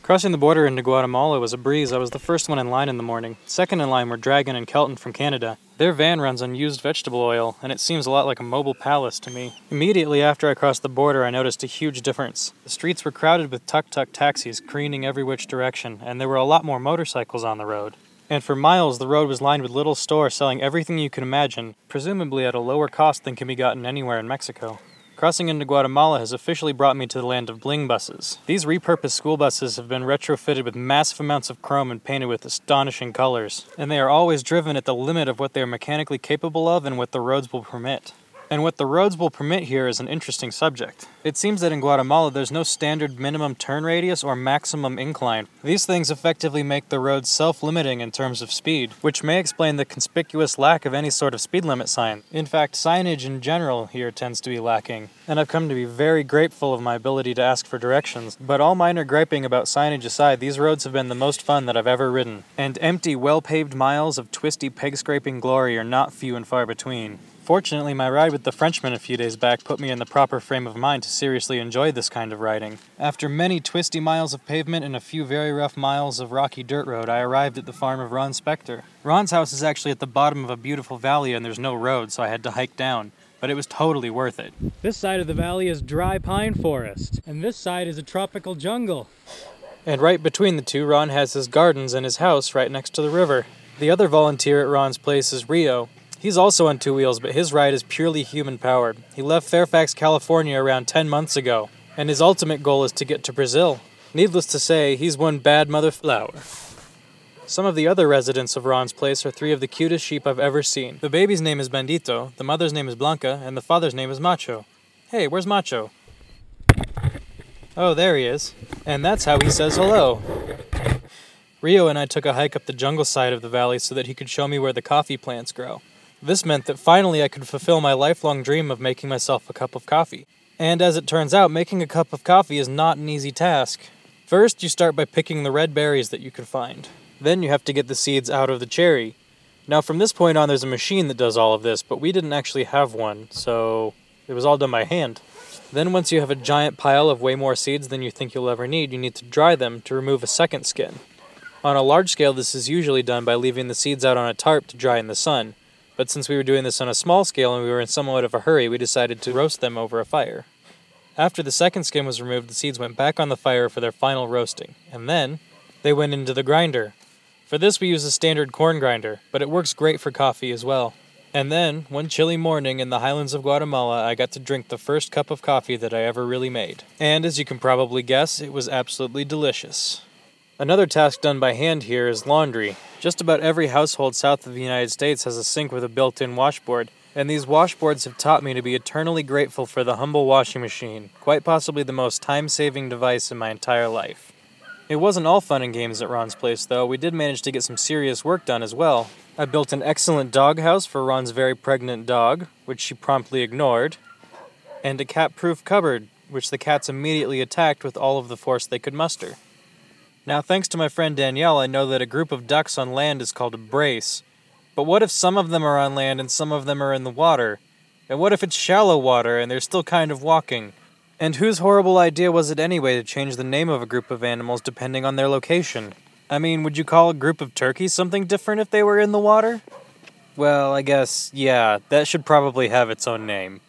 Crossing the border into Guatemala was a breeze. I was the first one in line in the morning. Second in line were Dragon and Kelton from Canada. Their van runs on used vegetable oil, and it seems a lot like a mobile palace to me. Immediately after I crossed the border, I noticed a huge difference. The streets were crowded with tuk-tuk taxis, careening every which direction, and there were a lot more motorcycles on the road. And for miles, the road was lined with little stores selling everything you can imagine, presumably at a lower cost than can be gotten anywhere in Mexico. Crossing into Guatemala has officially brought me to the land of bling-busses. These repurposed school buses have been retrofitted with massive amounts of chrome and painted with astonishing colors, and they are always driven at the limit of what they are mechanically capable of and what the roads will permit. And what the roads will permit here is an interesting subject. It seems that in Guatemala there's no standard minimum turn radius or maximum incline. These things effectively make the roads self-limiting in terms of speed, which may explain the conspicuous lack of any sort of speed limit sign. In fact, signage in general here tends to be lacking, and I've come to be very grateful of my ability to ask for directions. But all minor griping about signage aside, these roads have been the most fun that I've ever ridden. And empty, well-paved miles of twisty peg-scraping glory are not few and far between. Fortunately, my ride with the Frenchman a few days back put me in the proper frame of mind to seriously enjoy this kind of riding. After many twisty miles of pavement and a few very rough miles of rocky dirt road, I arrived at the farm of Ron Spector. Ron's house is actually at the bottom of a beautiful valley and there's no road, so I had to hike down. But it was totally worth it. This side of the valley is dry pine forest, and this side is a tropical jungle. And right between the two, Ron has his gardens and his house right next to the river. The other volunteer at Ron's place is Rio. He's also on two wheels, but his ride is purely human-powered. He left Fairfax, California around 10 months ago, and his ultimate goal is to get to Brazil. Needless to say, he's one bad mother flower. Some of the other residents of Ron's place are three of the cutest sheep I've ever seen. The baby's name is Bandito, the mother's name is Blanca, and the father's name is Macho. Hey, where's Macho? Oh, there he is. And that's how he says hello. Rio and I took a hike up the jungle side of the valley so that he could show me where the coffee plants grow. This meant that finally I could fulfill my lifelong dream of making myself a cup of coffee. And as it turns out, making a cup of coffee is not an easy task. First, you start by picking the red berries that you can find. Then you have to get the seeds out of the cherry. Now from this point on there's a machine that does all of this, but we didn't actually have one, so it was all done by hand. Then once you have a giant pile of way more seeds than you think you'll ever need, you need to dry them to remove a second skin. On a large scale, this is usually done by leaving the seeds out on a tarp to dry in the sun. But since we were doing this on a small scale and we were in somewhat of a hurry, we decided to roast them over a fire. After the second skin was removed, the seeds went back on the fire for their final roasting, and then they went into the grinder. For this we use a standard corn grinder, but it works great for coffee as well. And then, one chilly morning in the highlands of Guatemala, I got to drink the first cup of coffee that I ever really made. And as you can probably guess, it was absolutely delicious. Another task done by hand here is laundry. Just about every household south of the United States has a sink with a built-in washboard, and these washboards have taught me to be eternally grateful for the humble washing machine, quite possibly the most time-saving device in my entire life. It wasn't all fun and games at Ron's place, though. We did manage to get some serious work done as well. I built an excellent doghouse for Ron's very pregnant dog, which she promptly ignored, and a cat-proof cupboard, which the cats immediately attacked with all of the force they could muster. Now, thanks to my friend Danielle, I know that a group of ducks on land is called a brace. But what if some of them are on land and some of them are in the water? And what if it's shallow water and they're still kind of walking? And whose horrible idea was it anyway to change the name of a group of animals depending on their location? I mean, would you call a group of turkeys something different if they were in the water? Well, I guess, yeah, that should probably have its own name.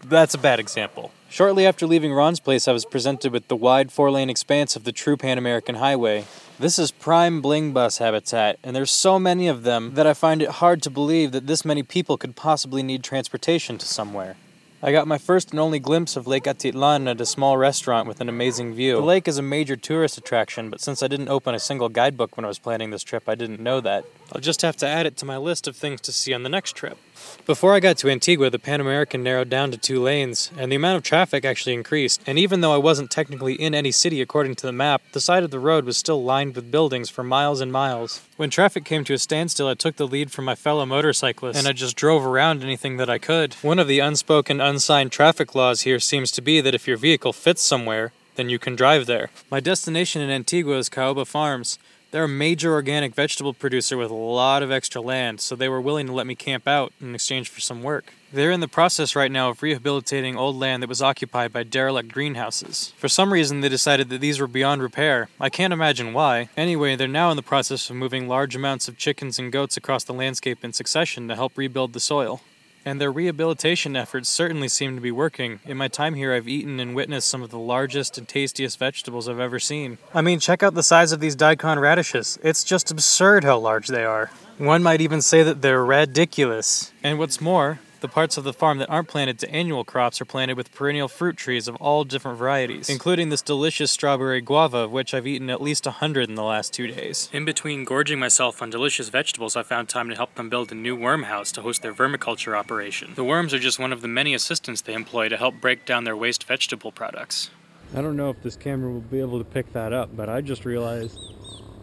That's a bad example. Shortly after leaving Ron's place, I was presented with the wide 4-lane expanse of the true Pan-American Highway. This is prime bling bus habitat, and there's so many of them that I find it hard to believe that this many people could possibly need transportation to somewhere. I got my first and only glimpse of Lake Atitlan at a small restaurant with an amazing view. The lake is a major tourist attraction, but since I didn't open a single guidebook when I was planning this trip, I didn't know that. I'll just have to add it to my list of things to see on the next trip. Before I got to Antigua, the Pan American narrowed down to 2 lanes, and the amount of traffic actually increased. And even though I wasn't technically in any city according to the map, the side of the road was still lined with buildings for miles and miles. When traffic came to a standstill, I took the lead from my fellow motorcyclists, and I just drove around anything that I could. One of the unspoken, unsigned traffic laws here seems to be that if your vehicle fits somewhere, then you can drive there. My destination in Antigua is Kyoba Farms. They're a major organic vegetable producer with a lot of extra land, so they were willing to let me camp out in exchange for some work. They're in the process right now of rehabilitating old land that was occupied by derelict greenhouses. For some reason, they decided that these were beyond repair. I can't imagine why. Anyway, they're now in the process of moving large amounts of chickens and goats across the landscape in succession to help rebuild the soil. And their rehabilitation efforts certainly seem to be working. In my time here, I've eaten and witnessed some of the largest and tastiest vegetables I've ever seen. I mean, check out the size of these daikon radishes. It's just absurd how large they are. One might even say that they're ridiculous. And what's more, the parts of the farm that aren't planted to annual crops are planted with perennial fruit trees of all different varieties, including this delicious strawberry guava, of which I've eaten at least 100 in the last 2 days. In between gorging myself on delicious vegetables, I found time to help them build a new worm house to host their vermiculture operation. The worms are just one of the many assistants they employ to help break down their waste vegetable products. I don't know if this camera will be able to pick that up, but I just realized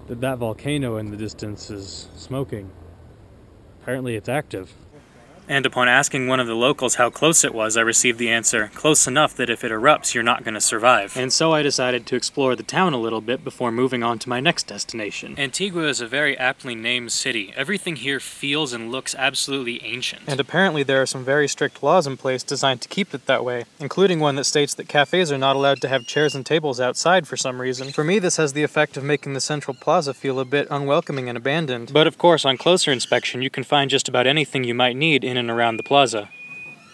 that that volcano in the distance is smoking. Apparently it's active. And upon asking one of the locals how close it was, I received the answer, close enough that if it erupts, you're not going to survive. And so I decided to explore the town a little bit before moving on to my next destination. Antigua is a very aptly named city. Everything here feels and looks absolutely ancient. And apparently there are some very strict laws in place designed to keep it that way, including one that states that cafes are not allowed to have chairs and tables outside for some reason. For me, this has the effect of making the central plaza feel a bit unwelcoming and abandoned. But of course, on closer inspection, you can find just about anything you might need in and around the plaza.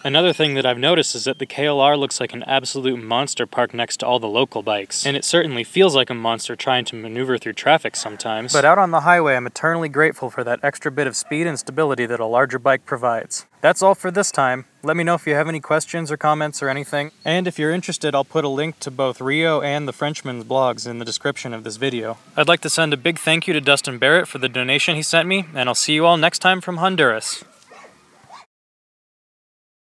Another thing that I've noticed is that the KLR looks like an absolute monster parked next to all the local bikes. And it certainly feels like a monster trying to maneuver through traffic sometimes. But out on the highway, I'm eternally grateful for that extra bit of speed and stability that a larger bike provides. That's all for this time. Let me know if you have any questions or comments or anything. And if you're interested, I'll put a link to both Rio and the Frenchman's blogs in the description of this video. I'd like to send a big thank you to Dustin Barrett for the donation he sent me, and I'll see you all next time from Honduras.